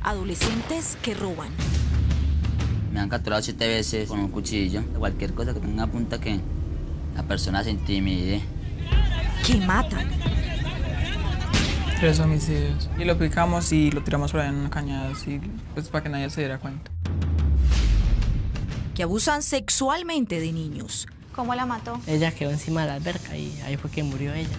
Adolescentes que roban. Me han capturado 7 veces con un cuchillo. Cualquier cosa que tenga una punta que la persona se intimide. Que matan. 3 homicidios. Y lo picamos y lo tiramos por ahí en una cañada, así, pues para que nadie se diera cuenta. Que abusan sexualmente de niños. ¿Cómo la mató? Ella quedó encima de la alberca y ahí fue que murió ella.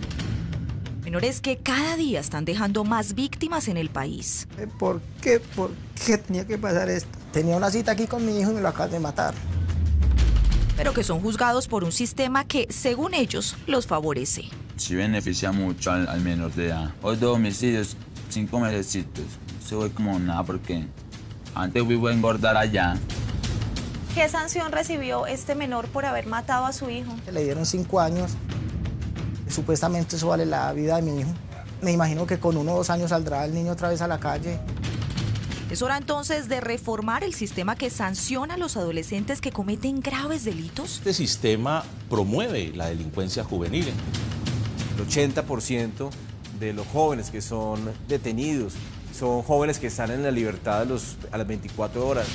Menores que cada día están dejando más víctimas en el país. ¿Por qué? ¿Por qué tenía que pasar esto? Tenía una cita aquí con mi hijo y me lo acaban de matar. Pero que son juzgados por un sistema que, según ellos, los favorece. Sí beneficia mucho al menor de edad. Hoy 2 homicidios, 5 mesecitos. Eso fue como nada porque antes fui a engordar allá. ¿Qué sanción recibió este menor por haber matado a su hijo? Le dieron 5 años. Supuestamente eso vale la vida de mi hijo. Me imagino que con 1 o 2 años saldrá el niño otra vez a la calle. Es hora entonces de reformar el sistema que sanciona a los adolescentes que cometen graves delitos. Este sistema promueve la delincuencia juvenil. El 80% de los jóvenes que son detenidos son jóvenes que están en la libertad a las 24 horas.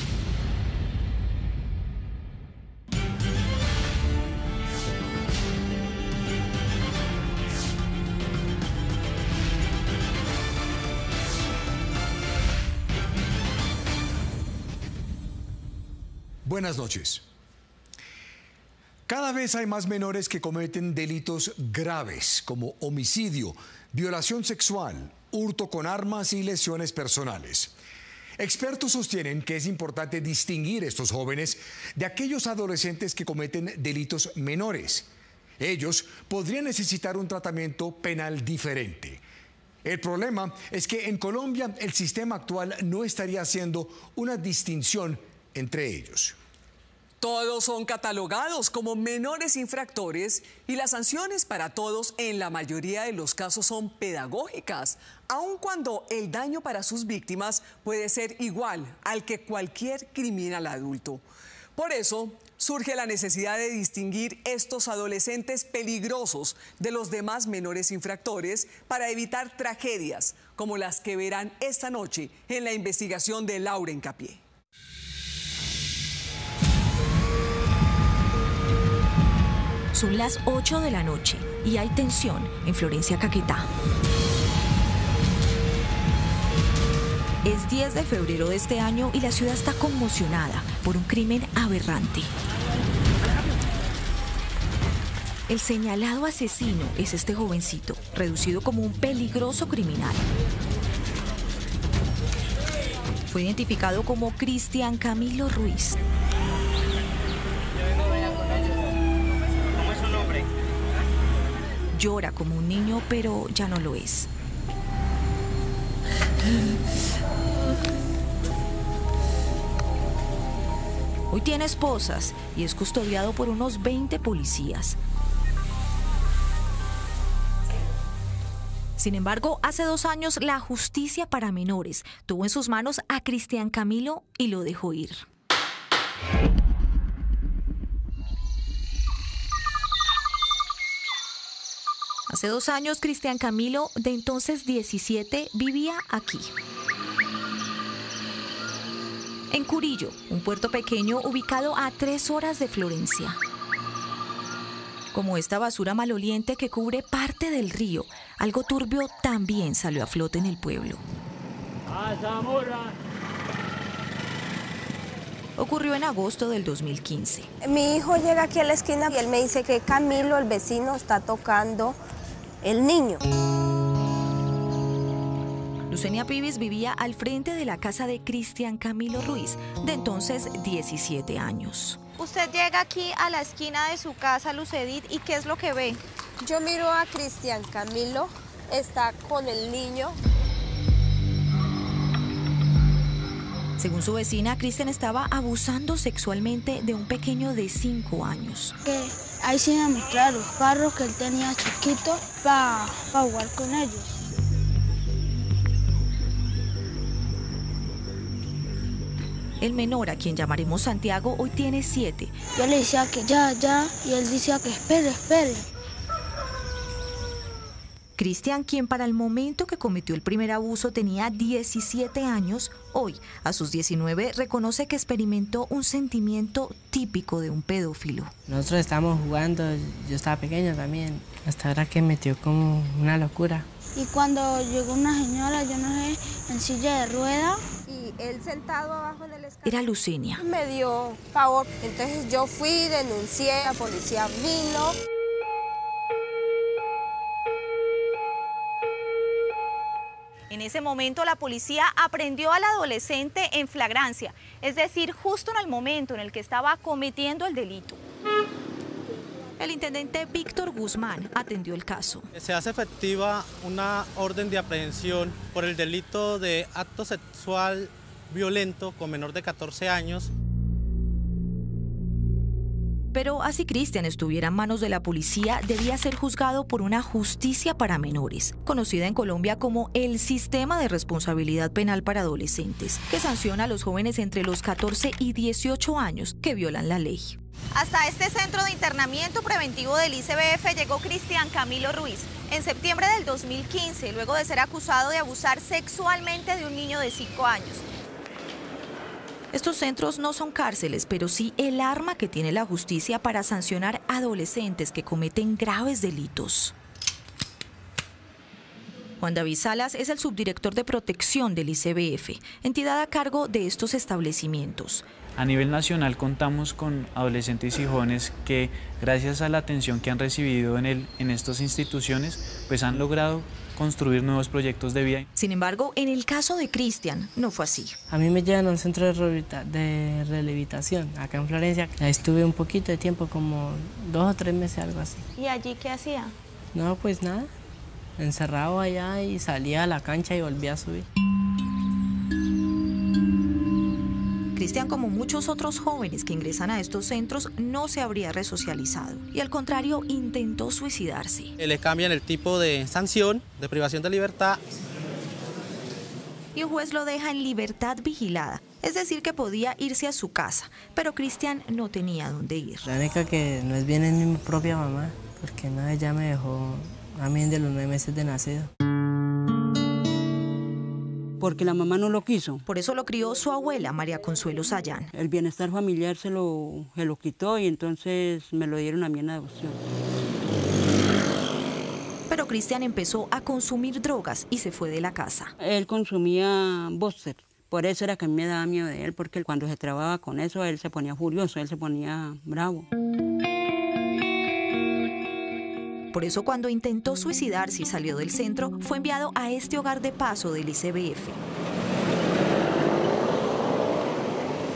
Buenas noches. Cada vez hay más menores que cometen delitos graves como homicidio, violación sexual, hurto con armas y lesiones personales. Expertos sostienen que es importante distinguir estos jóvenes de aquellos adolescentes que cometen delitos menores. Ellos podrían necesitar un tratamiento penal diferente. El problema es que en Colombia el sistema actual no estaría haciendo una distinción entre ellos. Todos son catalogados como menores infractores y las sanciones para todos en la mayoría de los casos son pedagógicas, aun cuando el daño para sus víctimas puede ser igual al que cualquier criminal adulto. Por eso surge la necesidad de distinguir estos adolescentes peligrosos de los demás menores infractores para evitar tragedias como las que verán esta noche en la investigación de Laura Hincapié. Son las 8 de la noche y hay tensión en Florencia, Caquetá. Es 10 de febrero de este año y la ciudad está conmocionada por un crimen aberrante. El señalado asesino es este jovencito, reducido como un peligroso criminal. Fue identificado como Cristian Camilo Ruiz. Llora como un niño, pero ya no lo es. Hoy tiene esposas y es custodiado por unos 20 policías. Sin embargo, hace 2 años la justicia para menores tuvo en sus manos a Cristian Camilo y lo dejó ir. Hace 2 años, Cristian Camilo, de entonces 17, vivía aquí. En Curillo, un puerto pequeño ubicado a 3 horas de Florencia. Como esta basura maloliente que cubre parte del río, algo turbio también salió a flote en el pueblo. Ocurrió en agosto del 2015. Mi hijo llega aquí a la esquina y él me dice que Camilo, el vecino, está tocando el niño. Lucenia Pivis vivía al frente de la casa de Cristian Camilo Ruiz, de entonces 17 años. Usted llega aquí a la esquina de su casa, Lucedit, ¿y qué es lo que ve? Yo miro a Cristian Camilo, está con el niño. Según su vecina, Cristian estaba abusando sexualmente de un pequeño de 5 años. Ahí sí me mostraron los carros que él tenía chiquitos para jugar con ellos. El menor, a quien llamaremos Santiago, hoy tiene 7. Yo le decía que ya, y él decía que espere. Cristian, quien para el momento que cometió el primer abuso tenía 17 años, hoy, a sus 19, reconoce que experimentó un sentimiento típico de un pedófilo. Nosotros estábamos jugando, yo estaba pequeño también, hasta ahora que metió como una locura. Y cuando llegó una señora, yo no sé, en silla de rueda. Y él sentado abajo del escalón. Era Lucenia. Me dio pavor, entonces yo fui, denuncié, la policía vino. En ese momento la policía aprendió al adolescente en flagrancia, es decir, justo en el momento en el que estaba cometiendo el delito. El intendente Víctor Guzmán atendió el caso. Se hace efectiva una orden de aprehensión por el delito de acto sexual violento con menor de 14 años. Pero así Cristian estuviera en manos de la policía, debía ser juzgado por una justicia para menores, conocida en Colombia como el Sistema de Responsabilidad Penal para Adolescentes, que sanciona a los jóvenes entre los 14 y 18 años que violan la ley. Hasta este centro de internamiento preventivo del ICBF llegó Cristian Camilo Ruiz en septiembre del 2015, luego de ser acusado de abusar sexualmente de un niño de 5 años. Estos centros no son cárceles, pero sí el arma que tiene la justicia para sancionar a adolescentes que cometen graves delitos. Juan David Salas es el subdirector de protección del ICBF, entidad a cargo de estos establecimientos. A nivel nacional contamos con adolescentes y jóvenes que, gracias a la atención que han recibido en estas instituciones, pues han logrado construir nuevos proyectos de vida. Sin embargo, en el caso de Cristian no fue así. A mí me llevan a un centro de rehabilitación, acá en Florencia. Ahí estuve un poquito de tiempo, como 2 o 3 meses, algo así. ¿Y allí qué hacía? No, pues nada, encerrado allá y salía a la cancha y volvía a subir. Cristian, como muchos otros jóvenes que ingresan a estos centros, no se habría resocializado y al contrario intentó suicidarse. Le cambian el tipo de sanción de privación de libertad. Y un juez lo deja en libertad vigilada, es decir que podía irse a su casa, pero Cristian no tenía dónde ir. La única que no es bien es mi propia mamá, porque no, ella me dejó a mí de los 9 meses de nacido. Porque la mamá no lo quiso. Por eso lo crió su abuela, María Consuelo Sayán. El bienestar familiar se lo quitó y entonces me lo dieron a mí en adopción. Pero Cristian empezó a consumir drogas y se fue de la casa. Él consumía Boster. Por eso era que a mí me daba miedo de él, porque cuando se trababa con eso, él se ponía furioso, él se ponía bravo. Por eso cuando intentó suicidarse y salió del centro, fue enviado a este hogar de paso del ICBF.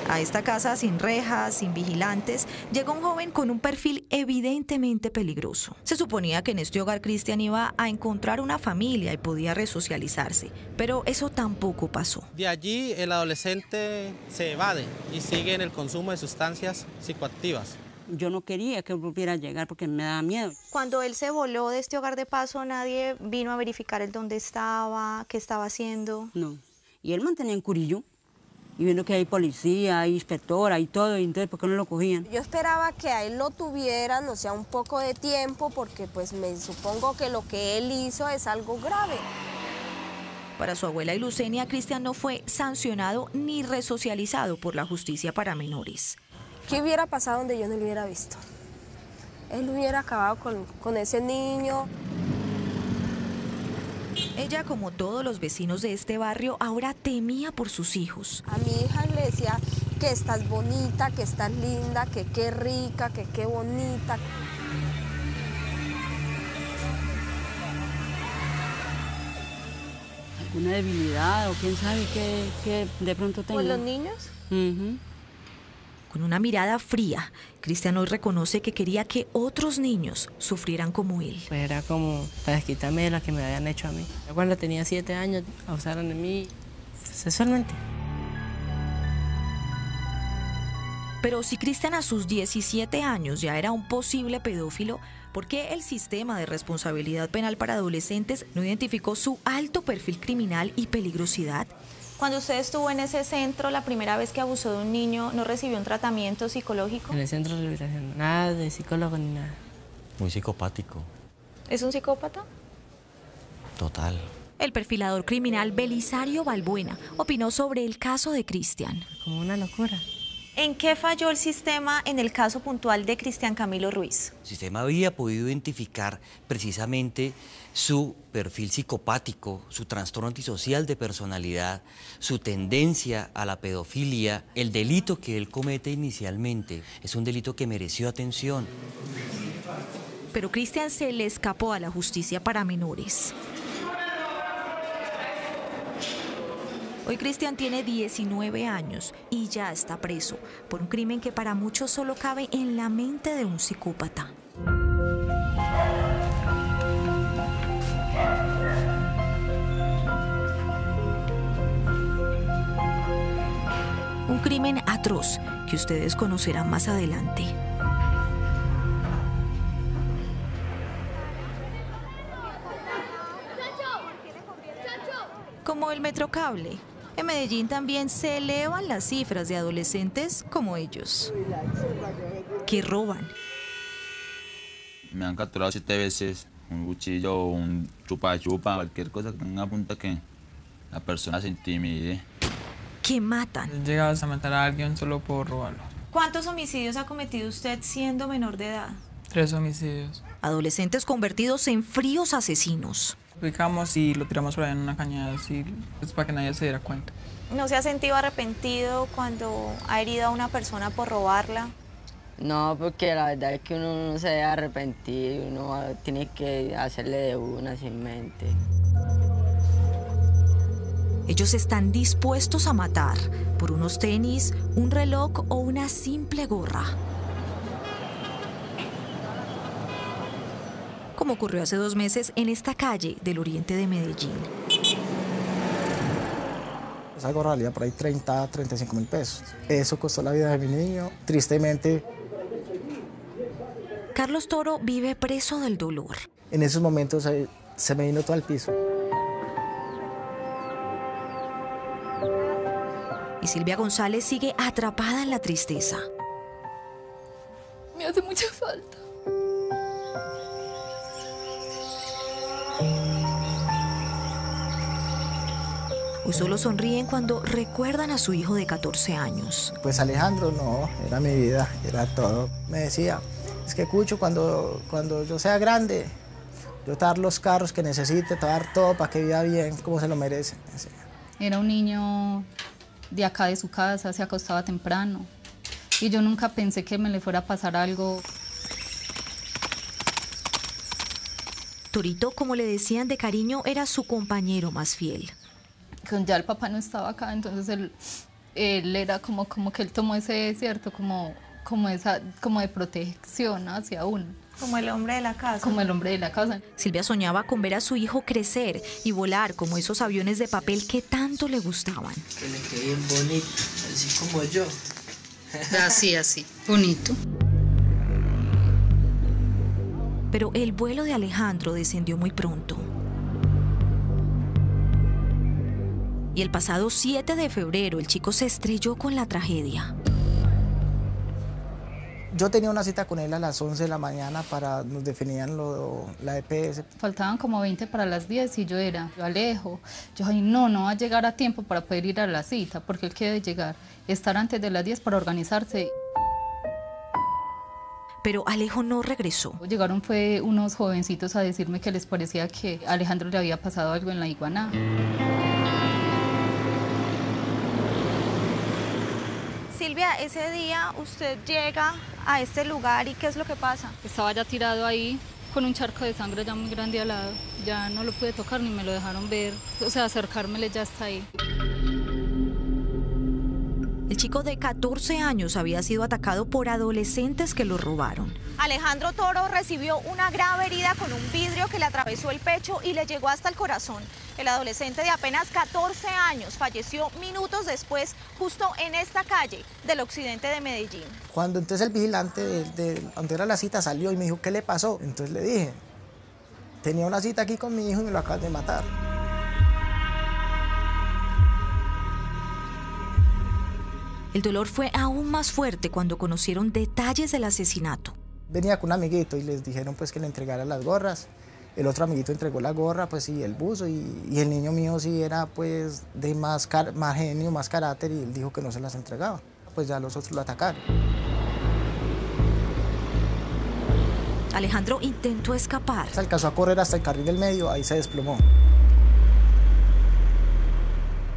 A esta casa sin rejas, sin vigilantes, llegó un joven con un perfil evidentemente peligroso. Se suponía que en este hogar Cristian iba a encontrar una familia y podía resocializarse, pero eso tampoco pasó. De allí el adolescente se evade y sigue en el consumo de sustancias psicoactivas. Yo no quería que volviera a llegar porque me daba miedo. Cuando él se voló de este hogar de paso, nadie vino a verificar el dónde estaba, qué estaba haciendo. No, y él mantenía en Curillo. Y viendo que hay policía, hay inspectora y todo, y entonces, ¿por qué no lo cogían? Yo esperaba que a él lo tuvieran, o sea, un poco de tiempo, porque pues me supongo que lo que él hizo es algo grave. Para su abuela y Lucenia, Cristian no fue sancionado ni resocializado por la justicia para menores. ¿Qué hubiera pasado donde yo no lo hubiera visto? Él hubiera acabado con ese niño. Ella, como todos los vecinos de este barrio, ahora temía por sus hijos. A mi hija le decía que estás bonita, que estás linda, que qué rica, que qué bonita. ¿Alguna debilidad o quién sabe qué de pronto tenga? ¿Con los niños? Con una mirada fría, Cristian hoy reconoce que quería que otros niños sufrieran como él. Pues era como para desquitarme de lo que me habían hecho a mí. Yo cuando tenía 7 años abusaron de mí sexualmente. Pero si Cristian a sus 17 años ya era un posible pedófilo, ¿por qué el Sistema de Responsabilidad Penal para Adolescentes no identificó su alto perfil criminal y peligrosidad? Cuando usted estuvo en ese centro, la primera vez que abusó de un niño, ¿no recibió un tratamiento psicológico? En el centro de rehabilitación, nada de psicólogo ni nada. Muy psicopático. ¿Es un psicópata? total. El perfilador criminal Belisario Balbuena opinó sobre el caso de Cristian. Como una locura. ¿En qué falló el sistema en el caso puntual de Cristian Camilo Ruiz? El sistema había podido identificar precisamente su perfil psicopático, su trastorno antisocial de personalidad, su tendencia a la pedofilia. El delito que él comete inicialmente es un delito que mereció atención. Pero Cristian se le escapó a la justicia para menores. Hoy Cristian tiene 19 años y ya está preso por un crimen que para muchos solo cabe en la mente de un psicópata. Un crimen atroz que ustedes conocerán más adelante. Como el Metrocable, en Medellín también se elevan las cifras de adolescentes como ellos, que roban. Me han capturado 7 veces, un cuchillo, un chupa-chupa, cualquier cosa que tenga punta que la persona se intimide. Que matan. Llegas a matar a alguien solo por robarlo. ¿Cuántos homicidios ha cometido usted siendo menor de edad? 3 homicidios. Adolescentes convertidos en fríos asesinos. Picamos y lo tiramos por ahí en una cañada, así, pues para que nadie se diera cuenta. ¿No se ha sentido arrepentido cuando ha herido a una persona por robarla? No, porque la verdad es que uno no se debe arrepentir, uno tiene que hacerle de una sin mente. Ellos están dispuestos a matar por unos tenis, un reloj o una simple gorra. Como ocurrió hace 2 meses en esta calle del oriente de Medellín. Esa gorra valía por ahí 30, 35 mil pesos. Eso costó la vida de mi niño, tristemente. Carlos Toro vive preso del dolor. En esos momentos se me vino todo al piso. Y Silvia González sigue atrapada en la tristeza. Me hace mucha falta. Hoy solo sonríen cuando recuerdan a su hijo de 14 años. Pues Alejandro no, era mi vida, era todo. Me decía, es que Cucho, cuando yo sea grande, yo te voy a dar los carros que necesite, te voy a dar todo para que viva bien, como se lo merece. Era un niño de acá de su casa, se acostaba temprano. Y yo nunca pensé que me le fuera a pasar algo. Torito, como le decían de cariño, era su compañero más fiel. Ya el papá no estaba acá, entonces él era como que él tomó ese, cierto, como de protección hacia uno. Como el hombre de la casa. Como el hombre de la casa. Silvia soñaba con ver a su hijo crecer y volar como esos aviones de papel que tanto le gustaban. Que le quede bien bonito, así como yo. Así, bonito. Pero el vuelo de Alejandro descendió muy pronto. Y el pasado 7 de febrero el chico se estrelló con la tragedia. Yo tenía una cita con él a las 11 de la mañana para nos definían la EPS. Faltaban como 20 para las 10 y yo Alejo, no va a llegar a tiempo para poder ir a la cita porque él quiere llegar, estar antes de las 10 para organizarse. Pero Alejo no regresó. Llegaron unos jovencitos a decirme que les parecía que a Alejandro le había pasado algo en la Iguaná. Silvia, ese día usted llega a este lugar y ¿qué es lo que pasa? Estaba ya tirado ahí con un charco de sangre ya muy grande al lado. Ya no lo pude tocar ni me lo dejaron ver. O sea, acercármele ya está ahí. El chico de 14 años había sido atacado por adolescentes que lo robaron. Alejandro Toro recibió una grave herida con un vidrio que le atravesó el pecho y le llegó hasta el corazón. El adolescente de apenas 14 años falleció minutos después, justo en esta calle del occidente de Medellín. Cuando entonces el vigilante de donde era la cita salió y me dijo, ¿qué le pasó? Entonces le dije, tenía una cita aquí con mi hijo y me lo acaban de matar. El dolor fue aún más fuerte cuando conocieron detalles del asesinato. Venía con un amiguito y les dijeron pues que le entregara las gorras El otro amiguito entregó la gorra, pues sí, el buzo, y el niño mío sí era pues de más genio, más carácter, y él dijo que no se las entregaba. Pues ya los otros lo atacaron. Alejandro intentó escapar. Se alcanzó a correr hasta el carril del medio, ahí se desplomó.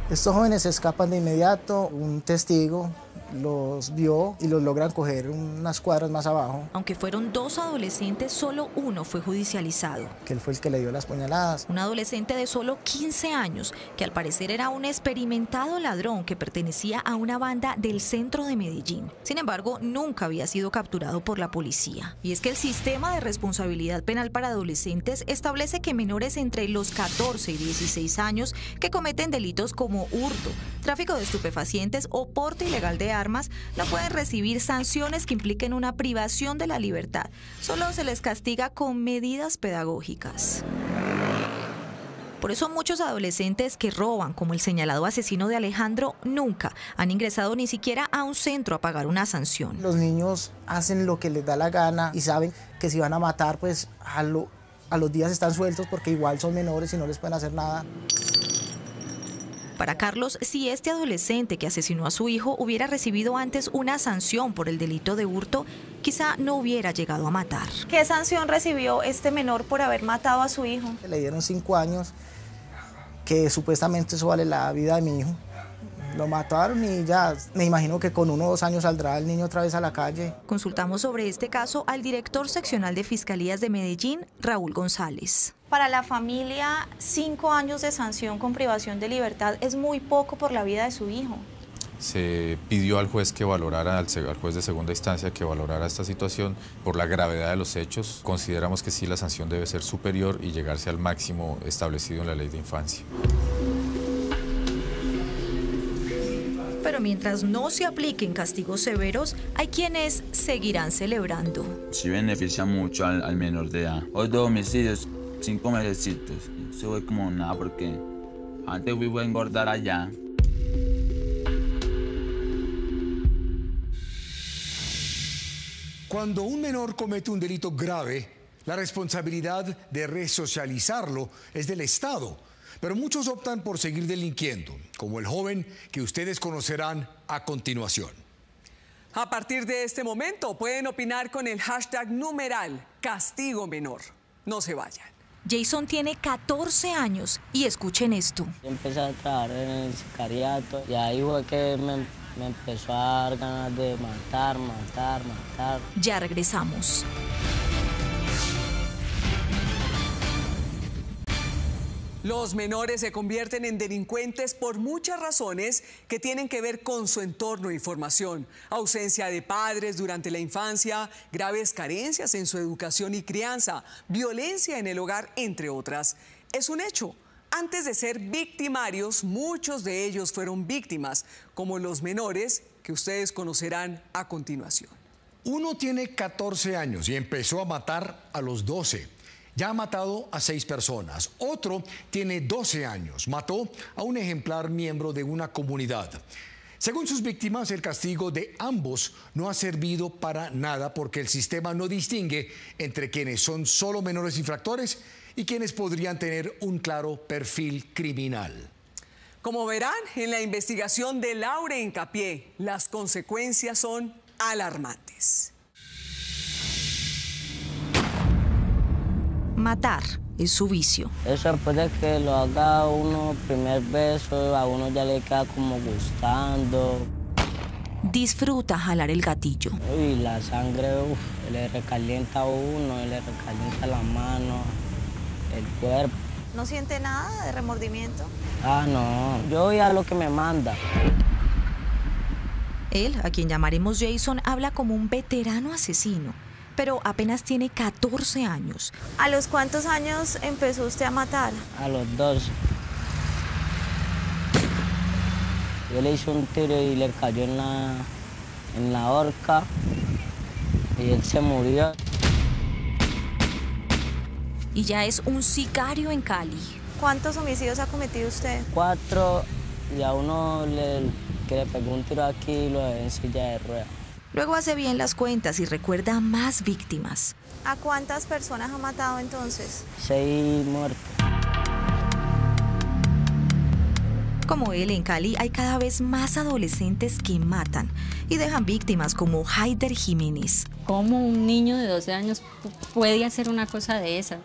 Estos jóvenes se escapan de inmediato, un testigo los vio y los logran coger unas cuadras más abajo. Aunque fueron 2 adolescentes, solo uno fue judicializado. Que él fue el que le dio las puñaladas. Un adolescente de solo 15 años, que al parecer era un experimentado ladrón que pertenecía a una banda del centro de Medellín. Sin embargo, nunca había sido capturado por la policía. Y es que el sistema de responsabilidad penal para adolescentes establece que menores entre los 14 y 16 años que cometen delitos como hurto, tráfico de estupefacientes o porte ilegal de armas no pueden recibir sanciones que impliquen una privación de la libertad. Solo se les castiga con medidas pedagógicas. Por eso muchos adolescentes que roban, como el señalado asesino de Alejandro, nunca han ingresado ni siquiera a un centro a pagar una sanción. Los niños hacen lo que les da la gana y saben que si van a matar, pues a los días están sueltos porque igual son menores y no les pueden hacer nada. Para Carlos, si este adolescente que asesinó a su hijo hubiera recibido antes una sanción por el delito de hurto, quizá no hubiera llegado a matar. ¿Qué sanción recibió este menor por haber matado a su hijo? Le dieron 5 años, que supuestamente eso vale la vida de mi hijo. Lo mataron y ya, me imagino que con 1 o 2 años saldrá el niño otra vez a la calle. Consultamos sobre este caso al director seccional de Fiscalías de Medellín, Raúl González. Para la familia, 5 años de sanción con privación de libertad es muy poco por la vida de su hijo. Se pidió al juez que valorara, al juez de segunda instancia que valorara esta situación por la gravedad de los hechos. Consideramos que sí, la sanción debe ser superior y llegarse al máximo establecido en la ley de infancia. Pero mientras no se apliquen castigos severos, hay quienes seguirán celebrando. Sí beneficia mucho al menor de edad. Hoy 2 homicidios, 5 mesecitos. Eso fue como nada porque antes iba a engordar allá. Cuando un menor comete un delito grave, la responsabilidad de resocializarlo es del Estado. Pero muchos optan por seguir delinquiendo, como el joven que ustedes conocerán a continuación. A partir de este momento pueden opinar con el hashtag numeral Castigo Menor. No se vayan. Jason tiene 14 años y escuchen esto. Yo empecé a trabajar en el sicariato y ahí fue que me empezó a dar ganas de matar. Ya regresamos. Los menores se convierten en delincuentes por muchas razones que tienen que ver con su entorno y formación. Ausencia de padres durante la infancia, graves carencias en su educación y crianza, violencia en el hogar, entre otras. Es un hecho. Antes de ser victimarios, muchos de ellos fueron víctimas, como los menores que ustedes conocerán a continuación. Uno tiene 14 años y empezó a matar a los 12. Ya ha matado a 6 personas. Otro tiene 12 años. Mató a un ejemplar miembro de una comunidad. Según sus víctimas, el castigo de ambos no ha servido para nada porque el sistema no distingue entre quienes son solo menores infractores y quienes podrían tener un claro perfil criminal. Como verán, en la investigación de Laure Hincapié, las consecuencias son alarmantes. Matar es su vicio. Eso después de que lo haga uno primer beso, a uno ya le queda como gustando. Disfruta jalar el gatillo. Y la sangre, le recalienta a uno, le recalienta la mano, el cuerpo. ¿No siente nada de remordimiento? Ah, no, yo voy a lo que me manda. Él, a quien llamaremos Jason, habla como un veterano asesino, pero apenas tiene 14 años. ¿A los cuántos años empezó usted a matar? A los 12. Yo le hice un tiro y le cayó en la horca y él se murió. Y ya es un sicario en Cali. ¿Cuántos homicidios ha cometido usted? 4, y a uno que le pegó un tiro aquí y lo dejé en silla de ruedas. Luego hace bien las cuentas y recuerda más víctimas. ¿A cuántas personas ha matado entonces? 6 muertos. Como él, en Cali hay cada vez más adolescentes que matan y dejan víctimas como Haider Jiménez. ¿Cómo un niño de 12 años puede hacer una cosa de esa?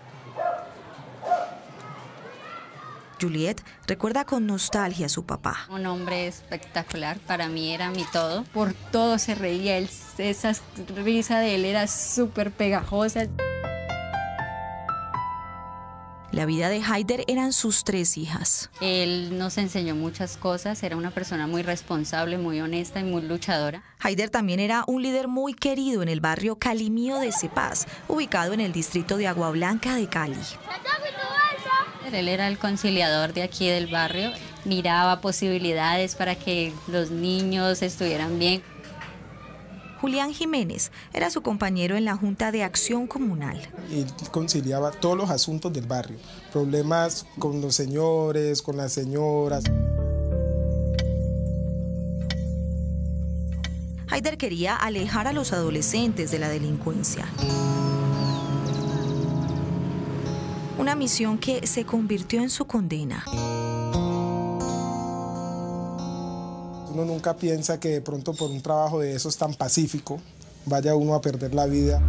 Juliet recuerda con nostalgia a su papá. Un hombre espectacular, para mí era mi todo. Por todo se reía, esa risa de él era súper pegajosa. La vida de Haider eran sus 3 hijas. Él nos enseñó muchas cosas, era una persona muy responsable, muy honesta y muy luchadora. Haider también era un líder muy querido en el barrio Calimío de Cepaz, ubicado en el distrito de Agua Blanca de Cali. Él era el conciliador de aquí del barrio, miraba posibilidades para que los niños estuvieran bien. Julián Jiménez era su compañero en la Junta de Acción Comunal. Él conciliaba todos los asuntos del barrio, problemas con los señores, con las señoras. Haider quería alejar a los adolescentes de la delincuencia. Una misión que se convirtió en su condena. Uno nunca piensa que de pronto por un trabajo de esos tan pacífico vaya uno a perder la vida.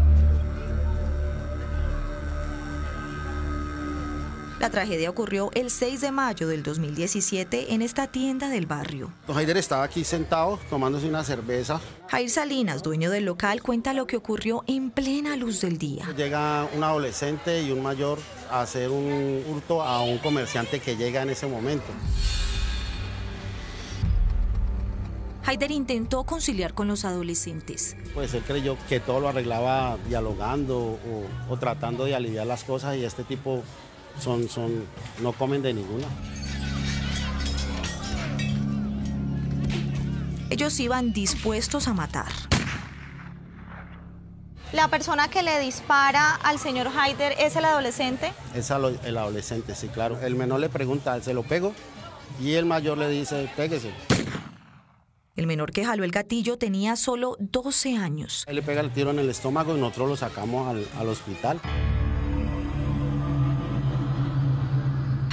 La tragedia ocurrió el 6 de mayo del 2017 en esta tienda del barrio. Haider estaba aquí sentado tomándose una cerveza. Jair Salinas, dueño del local, cuenta lo que ocurrió en plena luz del día. Llega un adolescente y un mayor a hacer un hurto a un comerciante que llega en ese momento. Haider intentó conciliar con los adolescentes. Pues él creyó que todo lo arreglaba dialogando o tratando de aliviar las cosas, y este tipo no comen de ninguna. Ellos iban dispuestos a matar. ¿La persona que le dispara al señor Haider es el adolescente? Es el adolescente, sí, claro. El menor le pregunta, ¿se lo pego? Y el mayor le dice, péguese. El menor que jaló el gatillo tenía solo 12 años. Él le pega el tiro en el estómago y nosotros lo sacamos al hospital.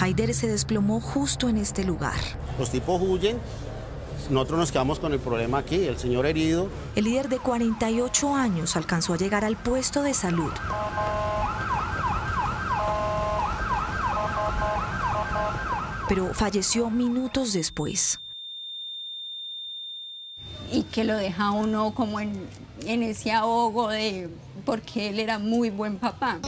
Haider se desplomó justo en este lugar. Los tipos huyen, nosotros nos quedamos con el problema aquí, el señor herido. El líder de 48 años alcanzó a llegar al puesto de salud. Pero falleció minutos después. Y que lo deja uno como en ese ahogo porque él era muy buen papá.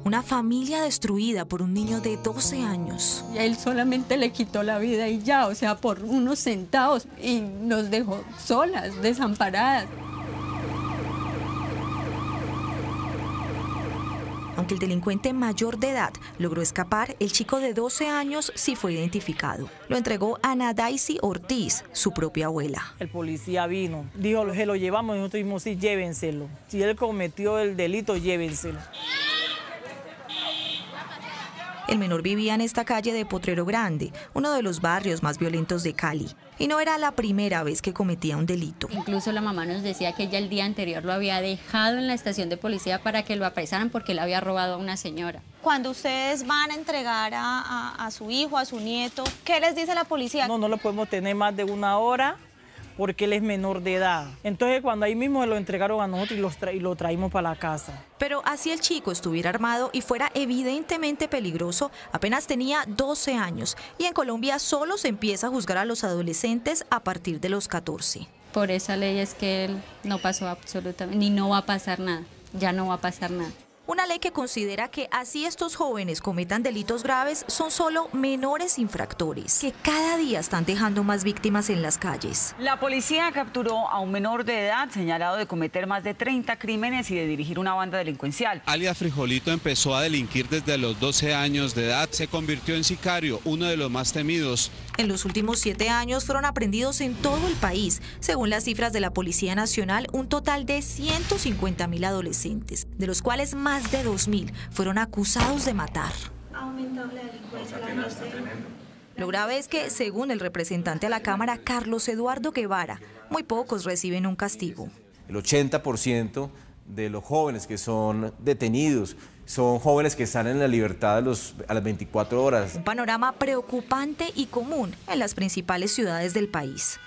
Una familia destruida por un niño de 12 años. Y a él solamente le quitó la vida y ya, o sea, por unos centavos, y nos dejó solas, desamparadas. Aunque el delincuente mayor de edad logró escapar, el chico de 12 años sí fue identificado. Lo entregó a Ana Daisy Ortiz, su propia abuela. El policía vino, dijo, se lo llevamos, y nosotros dijimos, sí, llévenselo. Si él cometió el delito, llévenselo. El menor vivía en esta calle de Potrero Grande, uno de los barrios más violentos de Cali. Y no era la primera vez que cometía un delito. Incluso la mamá nos decía que ella el día anterior lo había dejado en la estación de policía para que lo apresaran porque le había robado a una señora. Cuando ustedes van a entregar a su hijo, a su nieto, ¿qué les dice la policía? No lo podemos tener más de 1 hora porque él es menor de edad. Entonces cuando ahí mismo lo entregaron a nosotros y lo traímos para la casa. Pero así el chico estuviera armado y fuera evidentemente peligroso, apenas tenía 12 años. Y en Colombia solo se empieza a juzgar a los adolescentes a partir de los 14. Por esa ley es que él no pasó absolutamente, ni no va a pasar nada, ya no va a pasar nada. Una ley que considera que así estos jóvenes cometan delitos graves, son solo menores infractores, que cada día están dejando más víctimas en las calles. La policía capturó a un menor de edad señalado de cometer más de 30 crímenes y de dirigir una banda delincuencial. Alias Frijolito empezó a delinquir desde los 12 años de edad. Se convirtió en sicario, uno de los más temidos. En los últimos 7 años fueron aprendidos en todo el país. Según las cifras de la Policía Nacional, un total de 150.000 adolescentes, de los cuales más de 2.000 fueron acusados de matar. ¿Ha aumentado la delincuencia? Lo grave es que, según el representante a la Cámara, Carlos Eduardo Guevara, muy pocos reciben un castigo. El 80% de los jóvenes que son detenidos son jóvenes que están en la libertad a las 24 horas. Un panorama preocupante y común en las principales ciudades del país.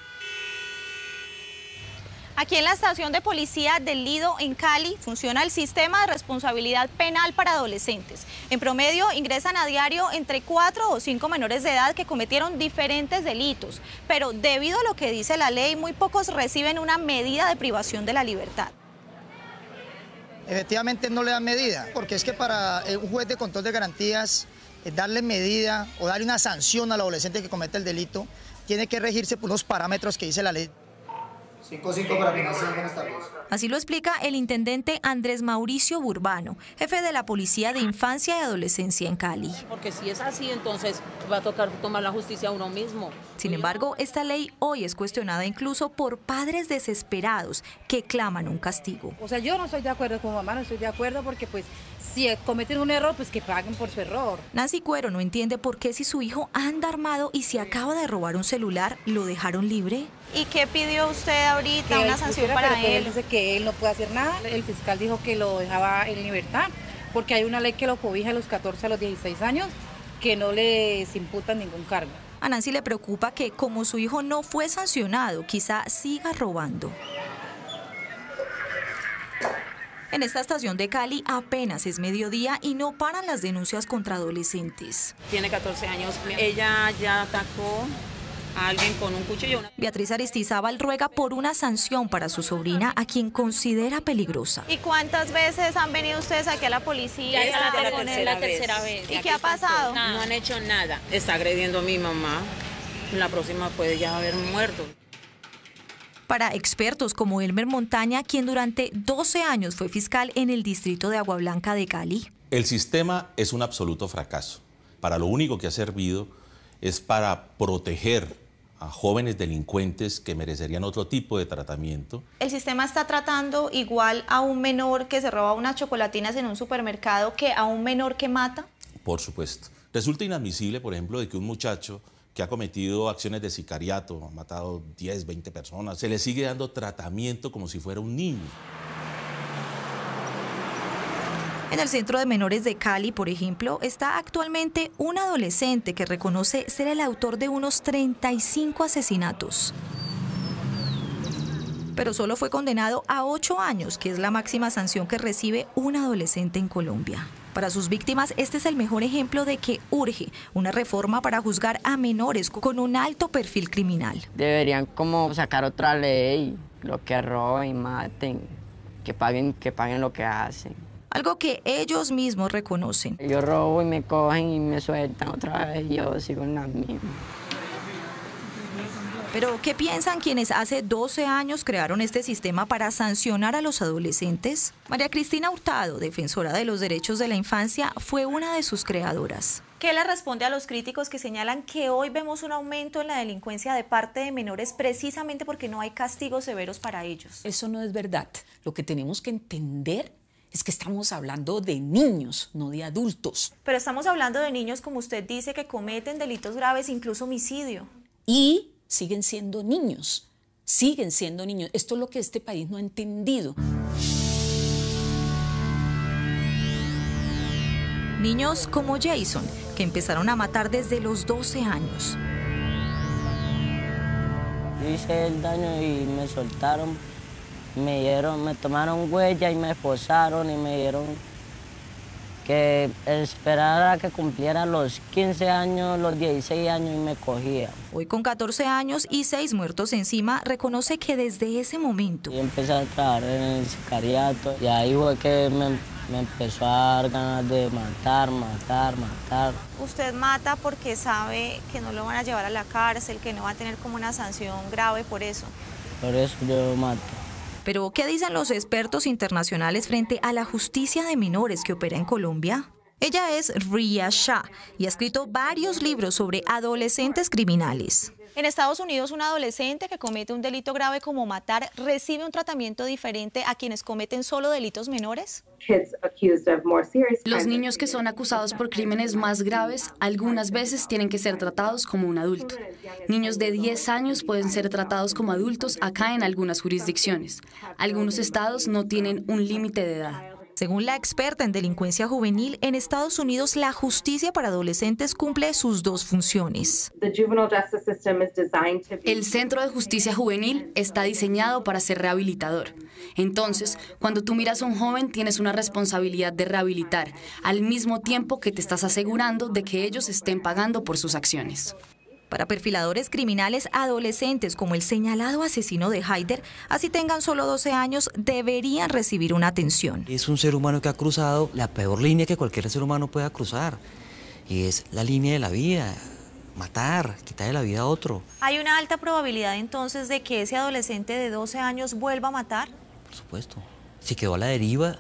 Aquí en la estación de policía del Lido, en Cali, funciona el sistema de responsabilidad penal para adolescentes. En promedio ingresan a diario entre 4 o 5 menores de edad que cometieron diferentes delitos, pero debido a lo que dice la ley, muy pocos reciben una medida de privación de la libertad. Efectivamente no le dan medida, porque es que para un juez de control de garantías darle medida o darle una sanción al adolescente que comete el delito, tiene que regirse por los parámetros que dice la ley. 5-5 para financiar, buenas tardes. Así lo explica el intendente Andrés Mauricio Burbano, jefe de la Policía de Infancia y Adolescencia en Cali. Porque si es así, entonces va a tocar tomar la justicia a uno mismo. Sin embargo, esta ley hoy es cuestionada incluso por padres desesperados que claman un castigo. O sea, yo no estoy de acuerdo con mamá, no estoy de acuerdo porque pues si cometen un error, pues que paguen por su error. Nancy Cuero no entiende por qué si su hijo anda armado y se acaba de robar un celular, ¿lo dejaron libre? ¿Y qué pidió usted ahorita? ¿Una sanción para él? Él dice que él no puede hacer nada. El fiscal dijo que lo dejaba en libertad porque hay una ley que lo cobija a los 14 a los 16 años que no les imputan ningún cargo. A Nancy le preocupa que como su hijo no fue sancionado, quizá siga robando. En esta estación de Cali apenas es mediodía y no paran las denuncias contra adolescentes. Tiene 14 años, ella ya atacó a alguien con un cuchillo. Beatriz Aristizábal ruega por una sanción para su sobrina, a quien considera peligrosa. ¿Y cuántas veces han venido ustedes aquí a la policía? Ya es la tercera vez. ¿Y qué ha pasado? No han hecho nada. Está agrediendo a mi mamá. La próxima puede ya haber muerto. Para expertos como Elmer Montaña, quien durante 12 años fue fiscal en el distrito de Agua Blanca de Cali. El sistema es un absoluto fracaso. Para lo único que ha servido es para proteger a jóvenes delincuentes que merecerían otro tipo de tratamiento. ¿El sistema está tratando igual a un menor que se roba unas chocolatinas en un supermercado que a un menor que mata? Por supuesto. Resulta inadmisible, por ejemplo, de que un muchacho que ha cometido acciones de sicariato, ha matado 10, 20 personas, se le sigue dando tratamiento como si fuera un niño. En el Centro de Menores de Cali, por ejemplo, está actualmente un adolescente que reconoce ser el autor de unos 35 asesinatos. Pero solo fue condenado a 8 años, que es la máxima sanción que recibe un adolescente en Colombia. Para sus víctimas, este es el mejor ejemplo de que urge una reforma para juzgar a menores con un alto perfil criminal. Deberían como sacar otra ley, lo que roben y maten, que paguen lo que hacen. Algo que ellos mismos reconocen. Yo robo y me cogen y me sueltan otra vez y yo sigo en la misma. Pero, ¿qué piensan quienes hace 12 años crearon este sistema para sancionar a los adolescentes? María Cristina Hurtado, defensora de los derechos de la infancia, fue una de sus creadoras. ¿Qué le responde a los críticos que señalan que hoy vemos un aumento en la delincuencia de parte de menores precisamente porque no hay castigos severos para ellos? Eso no es verdad. Lo que tenemos que entender es que estamos hablando de niños, no de adultos. Pero estamos hablando de niños, como usted dice, que cometen delitos graves, incluso homicidio. Y siguen siendo niños, siguen siendo niños. Esto es lo que este país no ha entendido. Niños como Jason, que empezaron a matar desde los 12 años. Yo hice el daño y me soltaron, me tomaron huella y me esposaron y me dieron que esperara a que cumpliera los 15 años, los 16 años y me cogía. Hoy con 14 años y 6 muertos encima, reconoce que desde ese momento... Y empecé a trabajar en el sicariato y ahí fue que me empezó a dar ganas de matar. Usted mata porque sabe que no lo van a llevar a la cárcel, que no va a tener como una sanción grave por eso. Por eso yo mato. Pero, ¿qué dicen los expertos internacionales frente a la justicia de menores que opera en Colombia? Ella es Ria Shah y ha escrito varios libros sobre adolescentes criminales. En Estados Unidos, un adolescente que comete un delito grave como matar recibe un tratamiento diferente a quienes cometen solo delitos menores. Los niños que son acusados por crímenes más graves algunas veces tienen que ser tratados como un adulto. Niños de 10 años pueden ser tratados como adultos acá en algunas jurisdicciones. Algunos estados no tienen un límite de edad. Según la experta en delincuencia juvenil, en Estados Unidos la justicia para adolescentes cumple sus dos funciones. El Centro de Justicia Juvenil está diseñado para ser rehabilitador. Entonces, cuando tú miras a un joven, tienes una responsabilidad de rehabilitar, al mismo tiempo que te estás asegurando de que ellos estén pagando por sus acciones. Para perfiladores criminales, adolescentes como el señalado asesino de Haider, así tengan solo 12 años, deberían recibir una atención. Es un ser humano que ha cruzado la peor línea que cualquier ser humano pueda cruzar, y es la línea de la vida, matar, quitarle la vida a otro. ¿Hay una alta probabilidad entonces de que ese adolescente de 12 años vuelva a matar? Por supuesto. Si quedó a la deriva,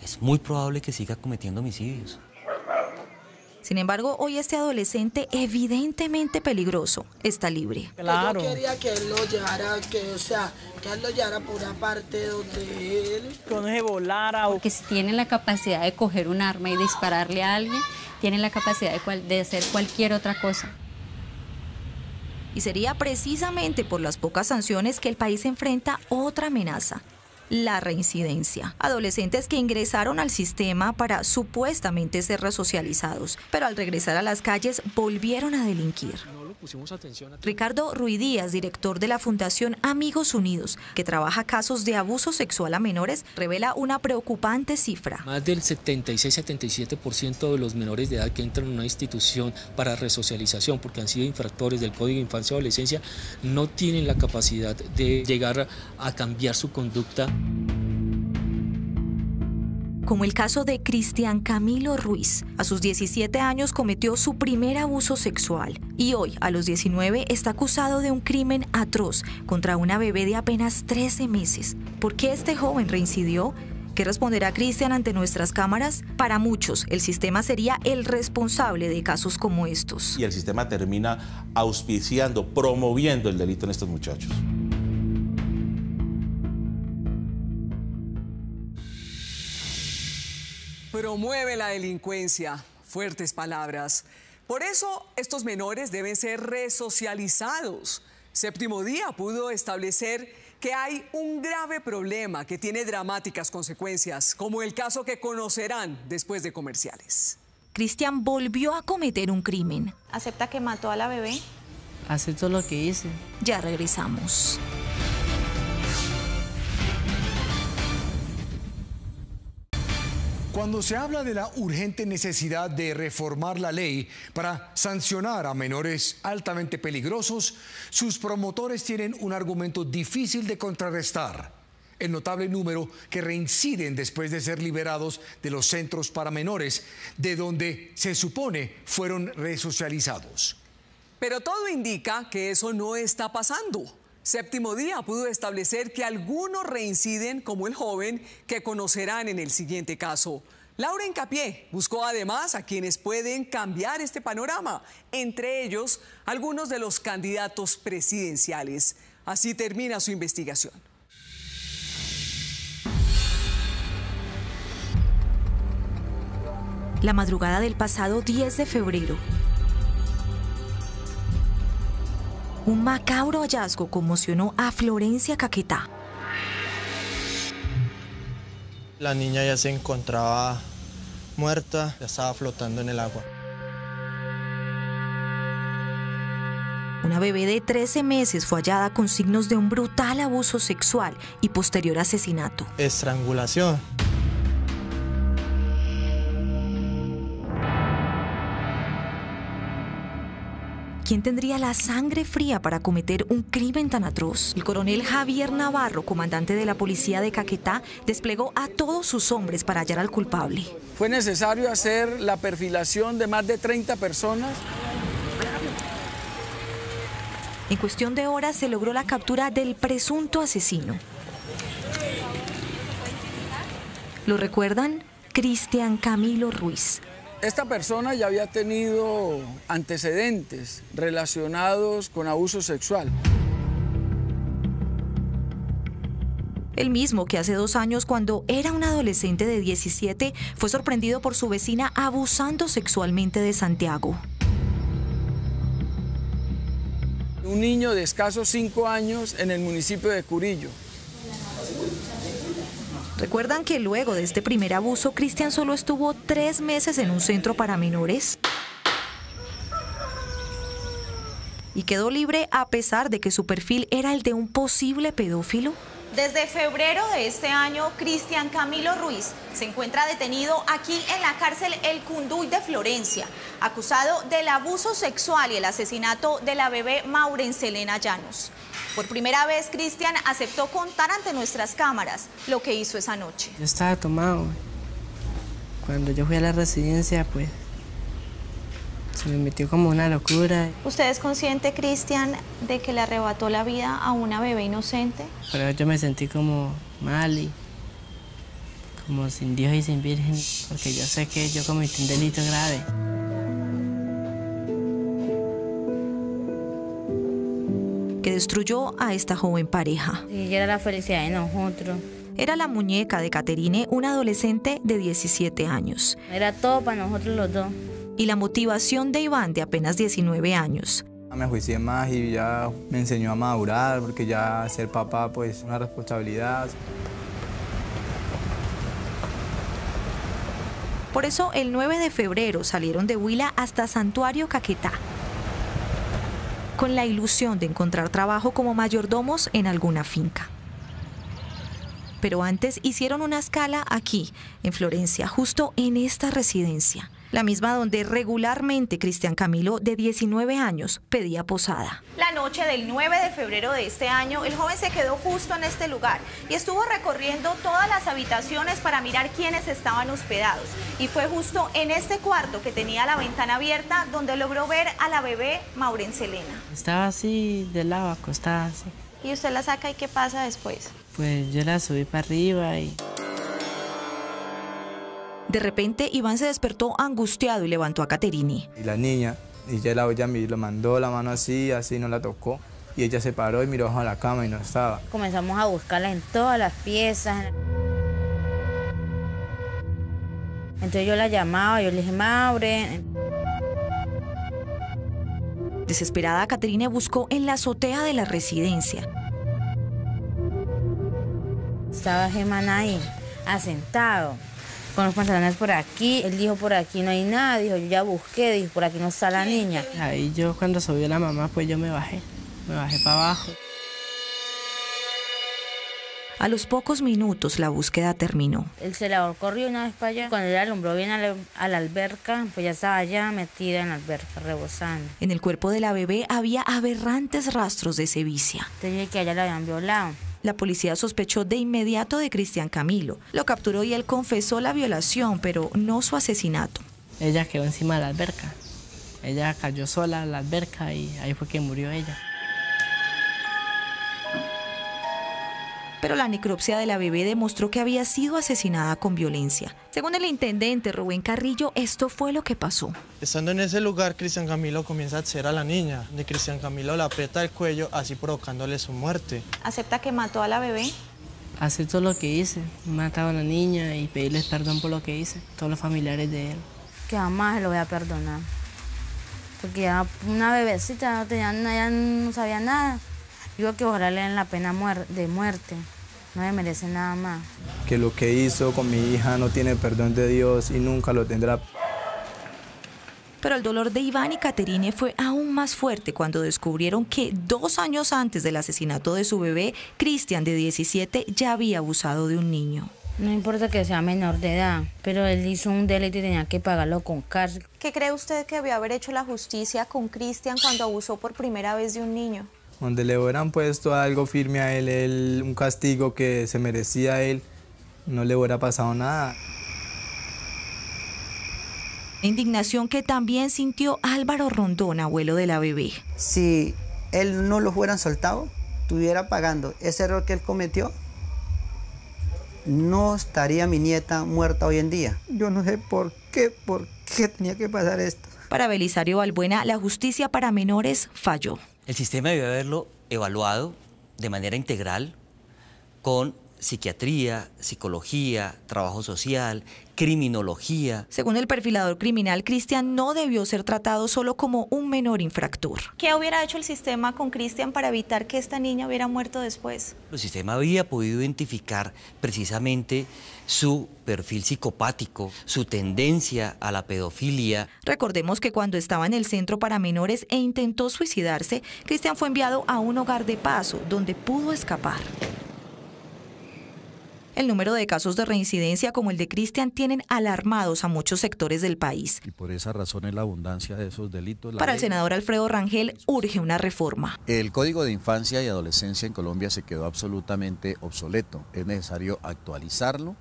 es muy probable que siga cometiendo homicidios. Sin embargo, hoy este adolescente, evidentemente peligroso, está libre. Claro. Yo quería que él lo llevara, que él lo llevara por una parte donde él... Que no se volara. Porque si tienen la capacidad de coger un arma y dispararle a alguien, tienen la capacidad de hacer cualquier otra cosa. Y sería precisamente por las pocas sanciones que el país enfrenta otra amenaza: la reincidencia. Adolescentes que ingresaron al sistema para supuestamente ser resocializados, pero al regresar a las calles volvieron a delinquir. Ricardo Ruidíaz, director de la Fundación Amigos Unidos, que trabaja casos de abuso sexual a menores, revela una preocupante cifra. Más del 76-77% de los menores de edad que entran en una institución para resocialización, porque han sido infractores del Código de Infancia y Adolescencia, no tienen la capacidad de llegar a cambiar su conducta. Como el caso de Cristian Camilo Ruiz. A sus 17 años cometió su primer abuso sexual y hoy, a los 19, está acusado de un crimen atroz contra una bebé de apenas 13 meses. ¿Por qué este joven reincidió? ¿Qué responderá Cristian ante nuestras cámaras? Para muchos, el sistema sería el responsable de casos como estos. Y el sistema termina auspiciando, promoviendo el delito en estos muchachos. Promueve la delincuencia. Fuertes palabras. Por eso, estos menores deben ser resocializados. Séptimo Día pudo establecer que hay un grave problema que tiene dramáticas consecuencias, como el caso que conocerán después de comerciales. Cristian volvió a cometer un crimen. ¿Acepta que mató a la bebé? Acepto lo que hice. Ya regresamos. Cuando se habla de la urgente necesidad de reformar la ley para sancionar a menores altamente peligrosos, sus promotores tienen un argumento difícil de contrarrestar: el notable número que reinciden después de ser liberados de los centros para menores, de donde se supone fueron resocializados. Pero todo indica que eso no está pasando. Séptimo Día pudo establecer que algunos reinciden, como el joven que conocerán en el siguiente caso. Laura Hincapié buscó además a quienes pueden cambiar este panorama, entre ellos algunos de los candidatos presidenciales. Así termina su investigación. La madrugada del pasado 10 de febrero. Un macabro hallazgo conmocionó a Florencia Caquetá. La niña ya se encontraba muerta, ya estaba flotando en el agua. Una bebé de 13 meses fue hallada con signos de un brutal abuso sexual y posterior asesinato. Estrangulación. ¿Quién tendría la sangre fría para cometer un crimen tan atroz? El coronel Javier Navarro, comandante de la policía de Caquetá, desplegó a todos sus hombres para hallar al culpable. Fue necesario hacer la perfilación de más de 30 personas. En cuestión de horas se logró la captura del presunto asesino. ¿Lo recuerdan? Cristian Camilo Ruiz. Esta persona ya había tenido antecedentes relacionados con abuso sexual. El mismo que hace 2 años, cuando era un adolescente de 17, fue sorprendido por su vecina abusando sexualmente de Santiago. Un niño de escasos 5 años en el municipio de Curillo. ¿Recuerdan que luego de este primer abuso, Cristian solo estuvo 3 meses en un centro para menores? Y quedó libre a pesar de que su perfil era el de un posible pedófilo. Desde febrero de este año, Cristian Camilo Ruiz se encuentra detenido aquí en la cárcel El Cunduy de Florencia, acusado del abuso sexual y el asesinato de la bebé Maurencelena Llanos. Por primera vez, Cristian aceptó contar ante nuestras cámaras lo que hizo esa noche. Yo estaba tomado. Cuando yo fui a la residencia, pues, se me metió como una locura. ¿Usted es consciente, Cristian, de que le arrebató la vida a una bebé inocente? Pero yo me sentí como mal y como sin Dios y sin Virgen, porque yo sé que yo cometí un delito grave. Que destruyó a esta joven pareja. Y era la felicidad de nosotros. Era la muñeca de Caterine, una adolescente de 17 años. Era todo para nosotros los dos. Y la motivación de Iván, de apenas 19 años. Me ajuicié más y ya me enseñó a madurar, porque ya ser papá pues es una responsabilidad. Por eso el 9 de febrero salieron de Huila hasta Santuario Caquetá, con la ilusión de encontrar trabajo como mayordomos en alguna finca. Pero antes hicieron una escala aquí, en Florencia, justo en esta residencia, la misma donde regularmente Cristian Camilo, de 19 años, pedía posada. La noche del 9 de febrero de este año, el joven se quedó justo en este lugar y estuvo recorriendo todas las habitaciones para mirar quiénes estaban hospedados. Y fue justo en este cuarto que tenía la ventana abierta donde logró ver a la bebé Maurencelena. Estaba así, de lado, acostada así. ¿Y usted la saca y qué pasa después? Pues yo la subí para arriba y... De repente, Iván se despertó angustiado y levantó a Caterine. Y la niña, y ella lo mandó la mano así, no la tocó. Y ella se paró y miró bajo la cama y no estaba. Comenzamos a buscarla en todas las piezas. Entonces yo la llamaba, yo le dije, Maure. Desesperada, Caterine buscó en la azotea de la residencia. Estaba Germán ahí, asentado, con los pantalones por aquí. Él dijo, por aquí no hay nada. Dijo, yo ya busqué, dijo, por aquí no está la niña. Ahí yo, cuando subió la mamá, pues yo me bajé para abajo. A los pocos minutos la búsqueda terminó. El celador corrió una vez para allá. Cuando él alumbró bien a la alberca, pues ya estaba allá metida en la alberca, rebosando. En el cuerpo de la bebé había aberrantes rastros de sevicia. Te dije que a ella la habían violado. La policía sospechó de inmediato de Cristian Camilo. Lo capturó y él confesó la violación, pero no su asesinato. Ella quedó encima de la alberca. Ella cayó sola a la alberca y ahí fue que murió ella. Pero la necropsia de la bebé demostró que había sido asesinada con violencia. Según el intendente Rubén Carrillo, esto fue lo que pasó. Estando en ese lugar, Cristian Camilo comienza a acceder a la niña. De Cristian Camilo la aprieta el cuello, así provocándole su muerte. ¿Acepta que mató a la bebé? Acepto lo que hice. Mataba a la niña y pedirles perdón por lo que hice. Todos los familiares de él. Que jamás lo voy a perdonar. Porque ya una bebecita ya no sabía nada. Digo que ojalá le den la pena de muerte. No me merece nada más. Que lo que hizo con mi hija no tiene perdón de Dios y nunca lo tendrá. Pero el dolor de Iván y Caterine fue aún más fuerte cuando descubrieron que 2 años antes del asesinato de su bebé, Cristian, de 17, ya había abusado de un niño. No importa que sea menor de edad, pero él hizo un delito y tenía que pagarlo con cárcel. ¿Qué cree usted que debió haber hecho la justicia con Cristian cuando abusó por primera vez de un niño? Donde le hubieran puesto algo firme a él, un castigo que se merecía a él, no le hubiera pasado nada. Indignación que también sintió Álvaro Rondón, abuelo de la bebé. Si él no lo hubieran soltado, estuviera pagando ese error que él cometió, no estaría mi nieta muerta hoy en día. Yo no sé por que tenía que pasar esto. Para Belisario Balbuena, la justicia para menores falló. El sistema debió haberlo evaluado de manera integral con psiquiatría, psicología, trabajo social, criminología. Según el perfilador criminal, Cristian no debió ser tratado solo como un menor infractor. ¿Qué hubiera hecho el sistema con Cristian para evitar que esta niña hubiera muerto después? El sistema había podido identificar precisamente su perfil psicopático, su tendencia a la pedofilia. Recordemos que cuando estaba en el centro para menores e intentó suicidarse, Cristian fue enviado a un hogar de paso donde pudo escapar. El número de casos de reincidencia como el de Cristian tienen alarmados a muchos sectores del país. Y por esa razón es la abundancia de esos delitos. Para el senador Alfredo Rangel, urge una reforma. El Código de Infancia y Adolescencia en Colombia se quedó absolutamente obsoleto. Es necesario actualizarlo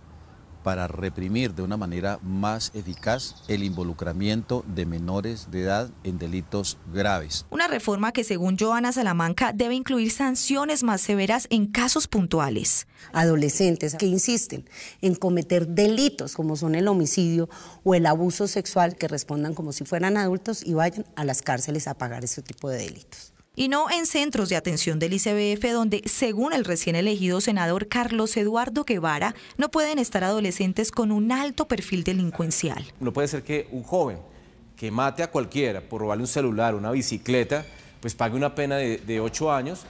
para reprimir de una manera más eficaz el involucramiento de menores de edad en delitos graves. Una reforma que, según Joana Salamanca, debe incluir sanciones más severas en casos puntuales. Adolescentes que insisten en cometer delitos como son el homicidio o el abuso sexual, que respondan como si fueran adultos y vayan a las cárceles a pagar ese tipo de delitos. Y no en centros de atención del ICBF, donde, según el recién elegido senador Carlos Eduardo Guevara, no pueden estar adolescentes con un alto perfil delincuencial. No puede ser que un joven que mate a cualquiera por robarle un celular, una bicicleta, pues pague una pena de 8 años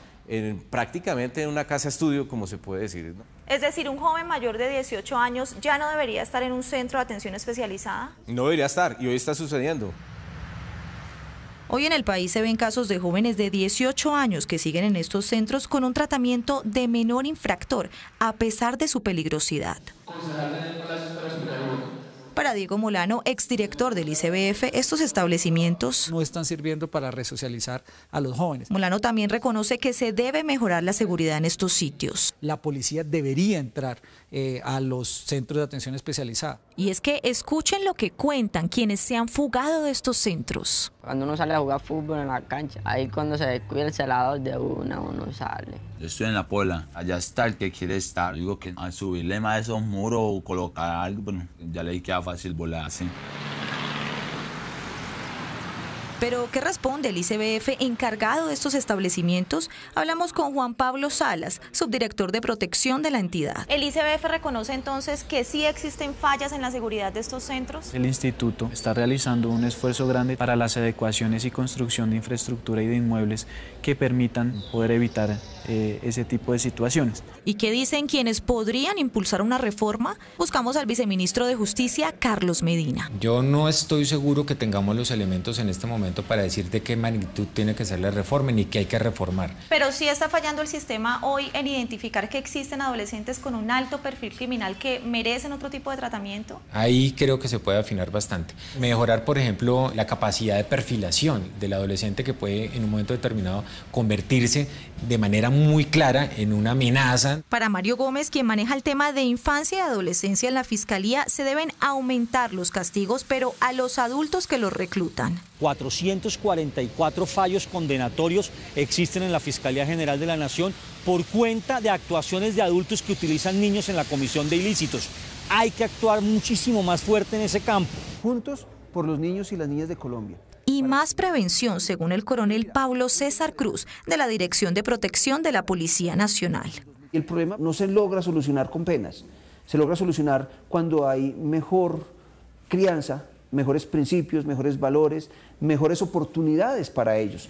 prácticamente en una casa estudio, como se puede decir, ¿no? Es decir, un joven mayor de 18 años ya no debería estar en un centro de atención especializada. No debería estar, y hoy está sucediendo. Hoy en el país se ven casos de jóvenes de 18 años que siguen en estos centros con un tratamiento de menor infractor, a pesar de su peligrosidad. Para Diego Molano, exdirector del ICBF, estos establecimientos no están sirviendo para resocializar a los jóvenes. Molano también reconoce que se debe mejorar la seguridad en estos sitios. La policía debería entrar a los centros de atención especializada. Y es que escuchen lo que cuentan quienes se han fugado de estos centros. Cuando uno sale a jugar fútbol en la cancha, ahí cuando se descuida el celador de uno sale. Yo estoy en la Pola, allá está el que quiere estar. Digo que a subirle más de esos muros o colocar algo, bueno, ya le queda fácil volar así. Pero, ¿qué responde el ICBF encargado de estos establecimientos? Hablamos con Juan Pablo Salas, subdirector de protección de la entidad. ¿El ICBF reconoce entonces que sí existen fallas en la seguridad de estos centros? El instituto está realizando un esfuerzo grande para las adecuaciones y construcción de infraestructura y de inmuebles que permitan poder evitar ese tipo de situaciones. ¿Y qué dicen quienes podrían impulsar una reforma? Buscamos al viceministro de Justicia, Carlos Medina. Yo no estoy seguro que tengamos los elementos en este momento para decir de qué magnitud tiene que ser la reforma ni qué hay que reformar. Pero sí está fallando el sistema hoy en identificar que existen adolescentes con un alto perfil criminal que merecen otro tipo de tratamiento. Ahí creo que se puede afinar bastante. Mejorar, por ejemplo, la capacidad de perfilación del adolescente que puede en un momento determinado convertirse de manera muy clara en una amenaza. Para Mario Gómez, quien maneja el tema de infancia y adolescencia en la Fiscalía, se deben aumentar los castigos, pero a los adultos que los reclutan. 444 fallos condenatorios existen en la Fiscalía General de la Nación por cuenta de actuaciones de adultos que utilizan niños en la comisión de ilícitos. Hay que actuar muchísimo más fuerte en ese campo. Juntos por los niños y las niñas de Colombia. Y más prevención, según el coronel Pablo César Cruz, de la Dirección de Protección de la Policía Nacional. El problema no se logra solucionar con penas, se logra solucionar cuando hay mejor crianza, mejores principios, mejores valores, mejores oportunidades para ellos.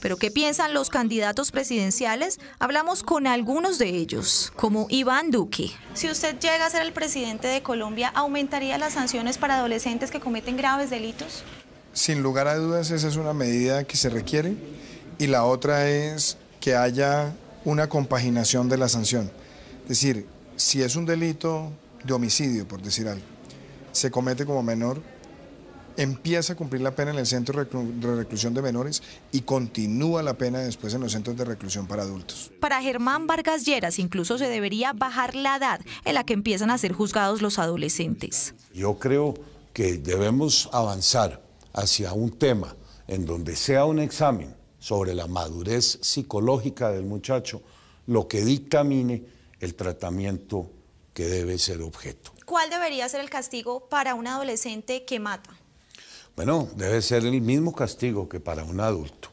¿Pero qué piensan los candidatos presidenciales? Hablamos con algunos de ellos, como Iván Duque. Si usted llega a ser el presidente de Colombia, ¿aumentaría las sanciones para adolescentes que cometen graves delitos? Sin lugar a dudas, esa es una medida que se requiere. Y la otra es que haya una compaginación de la sanción. Es decir, si es un delito de homicidio, por decir algo, se comete como menor, empieza a cumplir la pena en el centro de reclusión de menores y continúa la pena después en los centros de reclusión para adultos. Para Germán Vargas Lleras, incluso se debería bajar la edad en la que empiezan a ser juzgados los adolescentes. Yo creo que debemos avanzar hacia un tema en donde sea un examen sobre la madurez psicológica del muchacho lo que dictamine el tratamiento que debe ser objeto. ¿Cuál debería ser el castigo para un adolescente que mata? Bueno, debe ser el mismo castigo que para un adulto,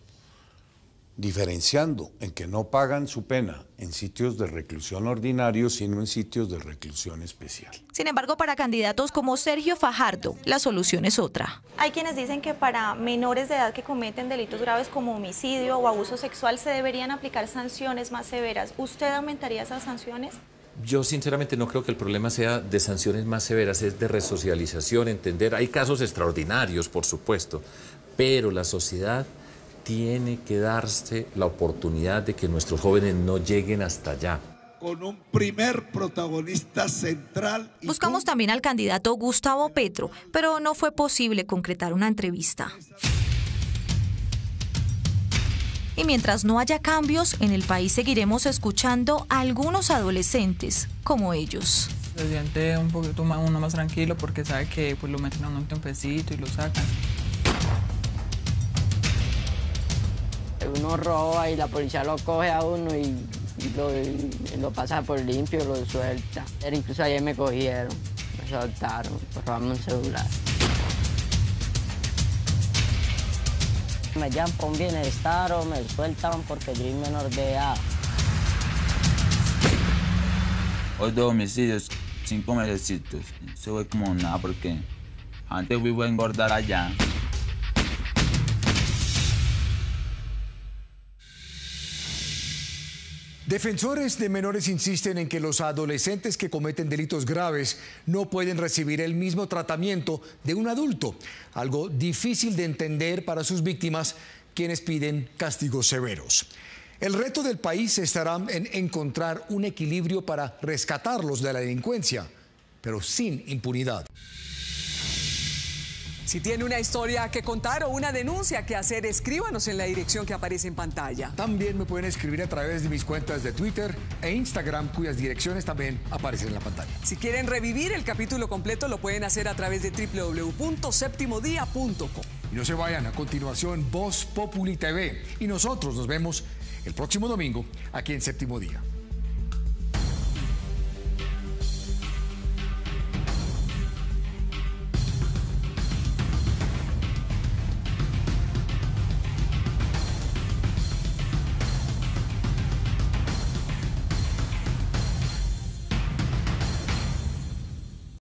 diferenciando en que no pagan su pena en sitios de reclusión ordinario, sino en sitios de reclusión especial. Sin embargo, para candidatos como Sergio Fajardo, la solución es otra. Hay quienes dicen que para menores de edad que cometen delitos graves como homicidio o abuso sexual se deberían aplicar sanciones más severas. ¿Usted aumentaría esas sanciones? Yo sinceramente no creo que el problema sea de sanciones más severas, es de resocialización, entender. Hay casos extraordinarios, por supuesto, pero la sociedad tiene que darse la oportunidad de que nuestros jóvenes no lleguen hasta allá. Con un primer protagonista central. Buscamos también al candidato Gustavo Petro, pero no fue posible concretar una entrevista. Y mientras no haya cambios, en el país seguiremos escuchando a algunos adolescentes como ellos. Se siente un poquito uno más tranquilo porque sabe que pues, lo meten a un tiempecito y lo sacan. Uno roba y la policía lo coge a uno y lo pasa por limpio, lo suelta. Incluso ayer me cogieron, me soltaron, por robarme un celular. Me llaman por un bienestar o me sueltan porque yo soy menor de edad. Hoy 2 homicidios, 5 mesecitos. Eso fue como nada porque antes fui a engordar allá. Defensores de menores insisten en que los adolescentes que cometen delitos graves no pueden recibir el mismo tratamiento de un adulto, algo difícil de entender para sus víctimas, quienes piden castigos severos. El reto del país estará en encontrar un equilibrio para rescatarlos de la delincuencia, pero sin impunidad. Si tiene una historia que contar o una denuncia que hacer, escríbanos en la dirección que aparece en pantalla. También me pueden escribir a través de mis cuentas de Twitter e Instagram, cuyas direcciones también aparecen en la pantalla. Si quieren revivir el capítulo completo, lo pueden hacer a través de www.septimodia.com. Y no se vayan, a continuación Voz Populi TV. Y nosotros nos vemos el próximo domingo aquí en Séptimo Día.